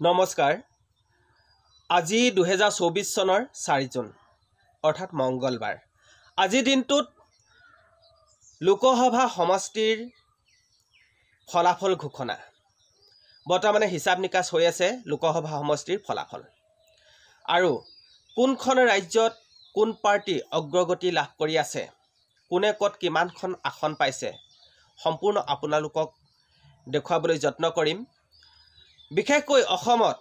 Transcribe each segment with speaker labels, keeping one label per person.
Speaker 1: নমস্কাৰ আজি 2024 চনৰ 4 জুন অৰ্থাৎ মঙ্গলবাৰ আজি দিনটোত লোকসভা সমষ্টিৰ ফলাফল ঘোষণা বৰ্তমানে হিচাপ নিকাচ হৈ আছে লোকসভা সমষ্টিৰ ফলাফল আৰু কোনখন ৰাজ্যত কোন পাৰ্টি অগ্ৰগতি লাভ কৰি আছে কোনে কত কিমানখন আসন পাইছে সম্পূৰ্ণ আপোনালোকক দেখুৱাবলৈ যত্ন কৰিম বিশেষকৈ অসমত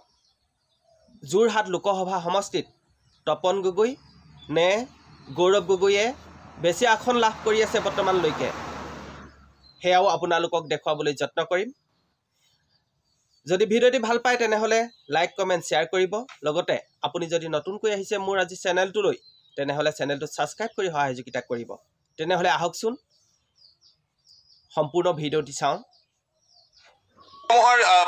Speaker 1: যোৰহাট লোকসভা সমষ্টিত তপন গগৈ নে গৌৰৱ গগৈয়ে বেছি আসন লাভ কৰি আছে বৰ্তমানলৈকে হেয়াও আপোনালোকক দেখুৱাবলৈ যত্ন কৰিম যদি ভিডিওটি ভাল পায় তেনেহলে লাইক কমেন্ট শেয়াৰ কৰিব লগতে আপুনি যদি নতুনকৈ আহিছে মোৰ আজি চেনেলটোলৈ তেনেহলে চেনেলটো সাবস্ক্ৰাইব কৰি সহযোগিতা কৰিব তেনেহলে আহকচোন সম্পূৰ্ণ ভিডিওটি চাওঁ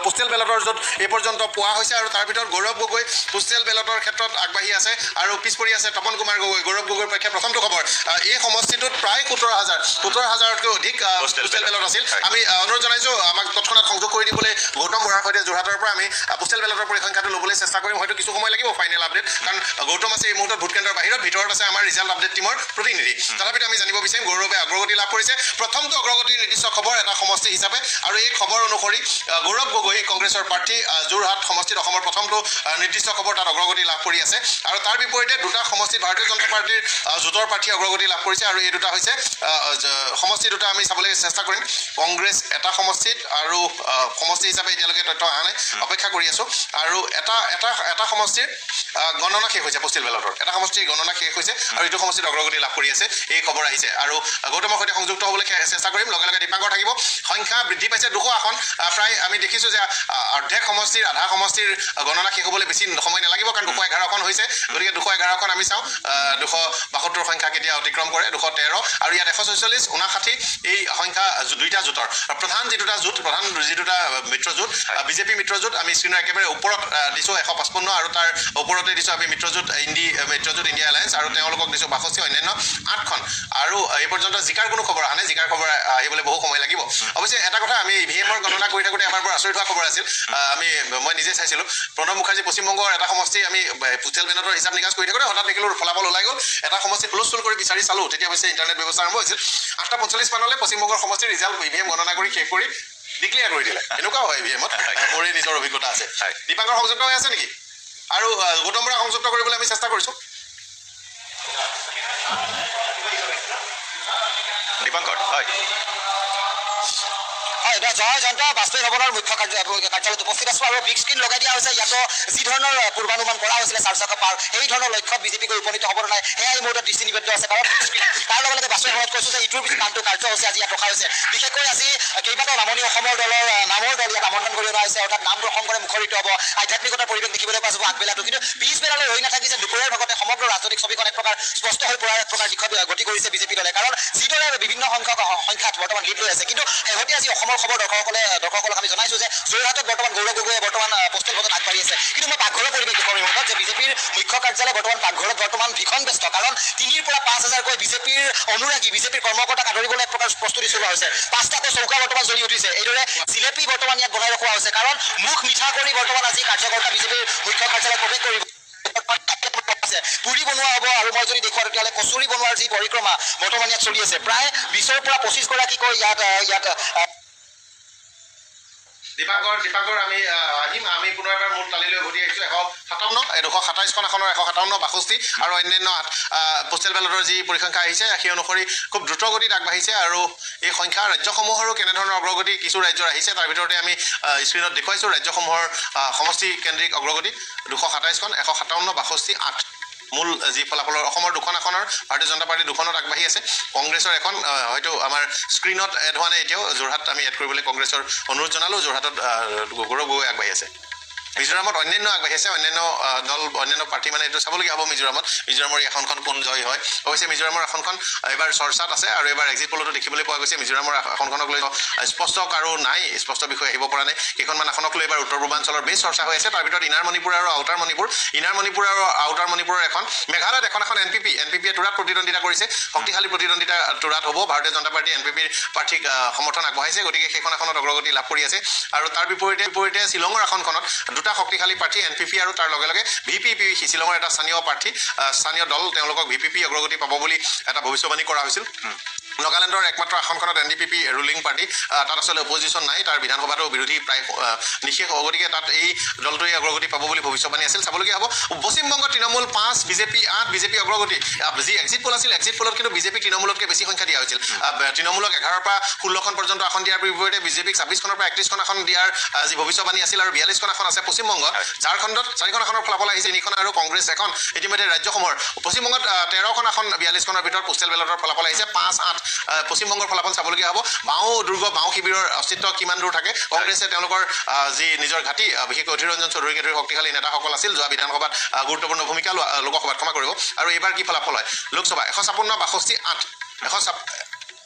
Speaker 2: পোষ্টেল বেলটৰ য'ত এই পৰ্যন্ত পোৱা হৈছে আৰু তাৰ ভিতৰত গৌৰৱ গগৈ পোষ্টেল বেলটৰ ক্ষেত্ৰত আগবাঢ়ি আছে আৰু পিছ পৰি আছে তপন কুমাৰ গগৈ গৌৰৱ গগৈৰ পক্ষে প্ৰথমটো খবৰ এই সমষ্টিটোত প্ৰায় 17,000তকৈ অধিক পোষ্টেল বেলট আছিল আমি অনুৰোধ জনাইছোঁ আমাক তৎক্ষণাত সংযোগ কৰি দিবলৈ গৌতম বৰাৰ সৈতে যোৰহাটৰ পৰা আমি পোষ্টেল বেলটৰ পৰিসংখ্যাটো ল'বলৈ চেষ্টা কৰিম হয়তো কিছু সময় লাগিব ফাইনেল আপডেট কাৰণ গৌতম আছে এই মুহূৰ্তত ভোটকেন্দ্ৰৰ ভিতৰত আছে আমাৰ ৰিজাল্ট আপডেট টীমৰ প্ৰতিনিধি তথাপিতো আমি জানিব বিচাৰিম গৌৰৱে অগ্ৰগতি লাভ কৰিছে প্ৰথমটো অগ্ৰগতিৰ নিৰ্দিষ্ট খবৰ এটা সমষ্টি হিচাপে আৰু এই খবৰ অনুসৰি গৌৰৱ গগৈ কংগ্ৰেছৰ প্ৰাৰ্থী যোৰহাট সমষ্টিত অসমৰ প্ৰথমটো নিৰ্দিষ্ট খবৰ তাত অগ্ৰগতি লাভ কৰি আছে আৰু তাৰ বিপৰীতে দুটা সমষ্টিত ভাৰতীয় জনতা পাৰ্টিৰ জোঁটৰ প্ৰাৰ্থী অগ্ৰগতি লাভ কৰিছে আৰু এই দুটা হৈছে সমষ্টি দুটা আমি চাবলৈ চেষ্টা কৰিম কংগ্ৰেছ এটা সমষ্টিত আৰু সমষ্টি হিচাপে এতিয়ালৈকে তথ্য অহা নাই অপেক্ষা কৰি আছোঁ আৰু এটা সমষ্টিৰ গণনা শেষ হৈছে পোষ্টেল বেলটৰ এটা সমষ্টিৰ গণনা শেষ হৈছে আৰু এইটো সমষ্টিত অগ্ৰগতি লাভ কৰি আছে এই খবৰ আহিছে আৰু গৌতমৰ সৈতে সংযুক্ত হ'বলৈ চেষ্টা কৰিম লগে লগে দীপাংকৰ থাকিব সংখ্যা বৃদ্ধি পাইছে 200 আসন প্ৰায় আমি দেখিছোঁ যে অৰ্ধেক সমষ্টিৰ আধা সমষ্টিৰ গণনা শেষ হ'বলৈ বেছি সময় নালাগিব কাৰণ 211 আসন হৈছে গতিকে 211 আসন আমি চাওঁ 272 সংখ্যা কেতিয়া অতিক্ৰম কৰে 213 আৰু ইয়াত 146 59 এই সংখ্যা দুইটা জোঁটৰ প্ৰধান যি দুটা মিত্ৰজোঁট বিজেপি মিত্ৰজোঁট আমি স্ক্ৰীনৰ একেবাৰে ওপৰত দিছোঁ 155 আৰু তাৰ ওপৰতে দিছোঁ আমি মিত্ৰজোঁট মিত্ৰজোঁট ইণ্ডিয়া এলায়েন্স আৰু তেওঁলোকক দিছোঁ 62 অন্যান্য 8খন আৰু এই পৰ্যন্ত জিকাৰ কোনো খবৰ অহা নাই জিকাৰ খবৰ আহিবলৈ বহু সময় লাগিব অৱশ্যে এটা কথা আমি ইভিএমৰ গণনা কৰি থাকোঁতে এবাৰ বৰ আচৰিত হোৱা খবৰ আছিল মই নিজে চাইছিলোঁ প্ৰণৱ মুখাৰ্জী পশ্চিমবংগৰ এটা সমষ্টি আমি পোষ্টেল বেলটৰ হিচাপ নিকাচ কৰি থাকোঁতে হঠাৎ দেখিলোঁ ফলাফল ওলাই গ'ল এটা সমষ্টি হুলস্থুল কৰি বিচাৰি চালোঁ তেতিয়া অৱশ্যে ইণ্টাৰনেট ব্যৱস্থা আৰম্ভ হৈছিল 8:45 মানলৈ পশ্চিমবংগৰ সমষ্টিৰ ৰিজাল্ট ইভিএম গণনা কৰি শেষ কৰি ডিক্লেয়াৰ কৰি দিলে এনেকুৱাও হয় ইভিএমত মোৰে নিজৰ অভিজ্ঞতা আছে দীপাংকৰ সংযুক্ত হৈ আছে নেকি আৰু গৌতম বৰা সংযুক্ত কৰিবলৈ আমি চেষ্টা কৰিছোঁ দীপাংকৰ হয়
Speaker 3: জয় জয়ন্ত বাজপেয়ী ভৱনৰ মুখ্য কাৰ্যালয়ত উপস্থিত আছো আৰু বিগ স্ক্ৰীণ লগাই দিয়া হৈছে ইয়াতো যি ধৰণৰ পূৰ্বানুমান কৰা হৈছিলে 400 পাৰ সেই ধৰণৰ লক্ষ্যত বিজেপি গৈ উপনীত হ'ব নাই সেয়া এই মুহূৰ্তত দৃষ্টি নিবদ্ধ আছে কাৰণ তাৰ লগে লগে বাজপেয়ী ভৱনত কৈছোঁ যে ইটোৰ পিছত নামটো কাৰ্যসূচী আজি ইয়াত ৰখা হৈছে বিশেষকৈ আজি কেইবাটাও নামনি অসমৰ নামৰ দল ইয়াত আমন্ত্ৰণ কৰি অনা হৈছে অৰ্থাৎ নাম প্ৰসংগৰে মুখৰিত হ'ব আধ্যাত্মিকতাৰ পৰিৱেশ দেখিবলৈ পোৱা যাব আগবেলাটো কিন্তু পিছবেলালৈ হৈ নাথাকি যে দুপৰীয়াৰ ভাগতে সমগ্ৰ ৰাজনৈতিক ছবিখন এক প্ৰকাৰ স্পষ্ট হৈ পৰাৰ এক প্ৰকাৰ দিশত গতি কৰিছে বিজেপি দলে কাৰণ যিদৰে বিভিন্ন সংখ্যাত বৰ্তমান লিড লৈ আছে কিন্তু শেহতীয়া আজি অসমৰ খবৰ দৰ্শকসকলক আমি জনাইছোঁ যে যোৰহাটত বৰ্তমান গৌৰৱ গগৈয়ে বৰ্তমান পোষ্টেল ভোটত আগবাঢ়ি আছে কিন্তু মই পাকঘৰৰ পৰিৱেশ দেখুৱাম যে বিজেপিৰ মুখ্য কাৰ্যালয় বৰ্তমান পাকঘৰত বৰ্তমান ভীষণ ব্যস্ত কাৰণ 3ৰ পৰা 5,000কৈ বিজেপিৰ অনুৰাগী বিজেপিৰ কৰ্মকৰ্তাক আদৰিবলৈ এক প্ৰকাৰ প্ৰস্তুতি চলোৱা হৈছে 5টাকৈ চৌকা বৰ্তমান জ্বলি উঠিছে এইদৰে জিলেপি বৰ্তমান ইয়াত বনাই ৰখোৱা হৈছে কাৰণ মুখ মিঠা কৰি বৰ্তমান আজি কাৰ্যকৰ্তা বিজেপিৰ মুখ্য কাৰ্যালয়ত প্ৰৱেশ কৰিব পুৰি বনোৱা হ'ব আৰু মই যদি দেখুৱাওঁ তেতিয়াহ'লে কচুৰি বনোৱাৰ যি পৰিক্ৰমা বৰ্তমান ইয়াত চলি আছে প্ৰায় 20ৰ পৰা 25 গৰাকীকৈ ইয়াত
Speaker 2: দীপাংকৰ আমি আহিম আমি পুনৰ এবাৰ মূল তালিলৈ উভতি আহিছোঁ 157 227খন আসনৰ 157 62 আৰু অন্যান্য পোষ্টেল বেলটৰ যি পৰিসংখ্যা আহিছে সেই অনুসৰি খুব দ্ৰুতগতিত আগবাঢ়িছে আৰু এই সংখ্যা ৰাজ্যসমূহৰো কেনেধৰণৰ অগ্ৰগতি কিছু ৰাজ্যৰ আহিছে তাৰ ভিতৰতে আমি স্ক্ৰীণত দেখুৱাইছোঁ ৰাজ্যসমূহৰ সমষ্টি কেন্দ্ৰিক অগ্ৰগতি 227খন 157 62 8 মূল যি ফলাফলৰ অসমৰ 2খন আসনৰ ভাৰতীয় জনতা পাৰ্টি 2খনত আগবাঢ়ি আছে কংগ্ৰেছৰ এখন হয়তো আমাৰ স্ক্ৰীণত এড হোৱা নাই এতিয়াও যোৰহাট আমি এড কৰিবলৈ কংগ্ৰেছৰ অনুৰোধ জনালোঁ যোৰহাটত গৌৰৱ গগৈ আগবাঢ়ি আছে মিজোৰামত অন্যান্য আগবাঢ়ি আছে অন্যান্য দল অন্যান্য প্ৰাৰ্থী মানে এইটো চাবলগীয়া হ'ব মিজোৰামৰ এই আসনখন কোন জয় হয় অৱশ্যে মিজোৰামৰ আসনখন এবাৰ চৰ্চাত আছে আৰু এবাৰ এক্সিট পলতো দেখিবলৈ পোৱা গৈছে মিজোৰামৰ আসনখনক লৈ স্পষ্ট কাৰো নাই স্পষ্ট বিষয় আহিব পৰা নাই কেইখনমান আসনক লৈ এবাৰ উত্তৰ পূৰ্বাঞ্চলৰ বেছ চৰ্চা হৈ আছে তাৰ ভিতৰত ইনাৰ মণিপুৰ আৰু আউটাৰ মণিপুৰৰ এখন মেঘালয়ত এখন এনপিপিয়ে তুৰাত প্ৰতিদ্বন্দ্বিতা কৰিছে শক্তিশালী প্ৰতিদ্বন্দ্বিতা তুৰাত হ'ব ভাৰতীয় জনতা পাৰ্টি এনপিপিৰ প্ৰাৰ্থীক সমৰ্থন আগবঢ়াইছে গতিকে সেইখন আসনত অগ্ৰগতি লাভ কৰি আছে আৰু তাৰ বিপৰীতে শ্বিলঙৰ আসনখনত দুটা শক্তিশালী প্ৰাৰ্থী NPP আৰু তাৰ লগে লগে VPP শ্বিলঙৰ এটা স্থানীয় প্ৰাৰ্থী স্থানীয় দল তেওঁলোকক VPP অগ্ৰগতি পাব বুলি এটা ভৱিষ্যবাণী কৰা হৈছিল নাগালেণ্ডৰ একমাত্ৰ আসনখনত NDPP ৰুলিং পাৰ্টি তাত আচলতে অপজিশ্যন নাই তাৰ বিধানসভাতো বিৰোধী প্ৰায় নিশেষ গতিকে তাত এই দলটোৱে অগ্ৰগতি পাব বুলি ভৱিষ্যবাণী আছিল চাবলগীয়া হ'ব পশ্চিমবংগৰ তৃণমূল 5 বিজেপি 8 বিজেপি অগ্ৰগতি যি এক্সিট পোল আছিল এক্সিট পোলত কিন্তু বিজেপি তৃণমূলতকৈ বেছি সংখ্যা দিয়া হৈছিল তৃণমূলক 11ৰ পৰা 16খন পৰ্যন্ত আসন দিয়াৰ বিপৰীতে বিজেপিক 26খনৰ পৰা 31খন আসন দিয়াৰ যি ভৱিষ্যবাণী আছিল আৰু 42খন আসন আছে পশ্চিমবংগত ঝাৰখণ্ডত 4খন আসনৰ ফলাফল আহিছে 3খন আৰু কংগ্ৰেছ এখন ইতিমধ্যে ৰাজ্যসমূহৰ পশ্চিমবংগত 13খন আসন 42খনৰ ভিতৰত পোষ্টেল বেলটৰ ফলাফল আহিছে 5-8 পশ্চিমবংগৰ ফলাফল চাবলগীয়া হ'ব বাও দুৰ্গ বাও শিবিৰৰ অস্তিত্ব কিমান দূৰ থাকে কংগ্ৰেছে তেওঁলোকৰ যি নিজৰ ঘাটি বিশেষকৈ অধীৰৰঞ্জন চৌধুৰীকে ধৰি শক্তিশালী নেতাসকল আছিল যোৱা বিধানসভাত গুৰুত্বপূৰ্ণ ভূমিকা লোকসভাত ক্ষমা কৰিব আৰু এইবাৰ কি ফলাফল হয় লোকসভা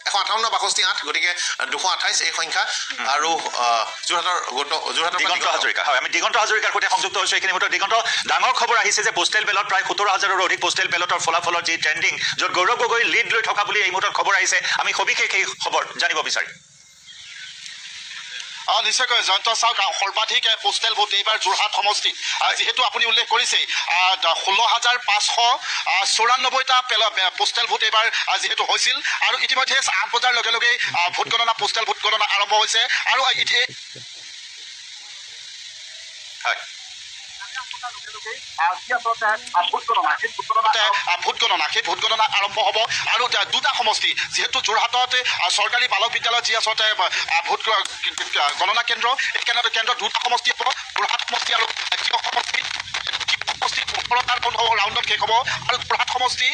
Speaker 2: 158 গতিকে 228 এই সংখ্যা আৰু যোৰহাটৰ
Speaker 4: দিগন্ত হাজৰিকা হয় আমি দিগন্ত হাজৰিকাৰ সৈতে সংযুক্ত হৈছোঁ এইখিনি মুহূৰ্তত দিগন্ত ডাঙৰ খবৰ আহিছে যে পোষ্টেল বেলট প্ৰায় 17,000ৰো অধিক পোষ্টেল বেলটৰ ফলাফলৰ যি ট্ৰেণ্ডিং য'ত গৌৰৱ গগৈ লিড লৈ থকা বুলি এই মুহূৰ্তত খবৰ আহিছে আমি সবিশেষ এই খবৰ জানিব বিচাৰিম
Speaker 5: নিশ্চয়কৈ জয়ন্ত চাওক সৰ্বাধিক পোষ্টেল ভোট এইবাৰ যোৰহাট সমষ্টিত যিহেতু আপুনি উল্লেখ কৰিছে 16,594টা পোষ্টেল ভোট এইবাৰ যিহেতু হৈছিল আৰু ইতিমধ্যে 8 বজাৰ লগে লগে ভোট গণনা পোষ্টেল ভোট গণনা আৰম্ভ হৈছে আৰু ভোট গণনা আৰম্ভ হ'ব আৰু দুটা সমষ্টি যিহেতু যোৰহাটত চৰকাৰী বালক বিদ্যালয়ত যি আচলতে ভোট গণনা কেন্দ্ৰ এই কেন্দ্ৰ দুটা সমষ্টি হ'ব যোৰহাট সমষ্টি আৰু সমষ্টি ৰাউণ্ডত শেষ হ'ব আৰু যোৰহাট সমষ্টি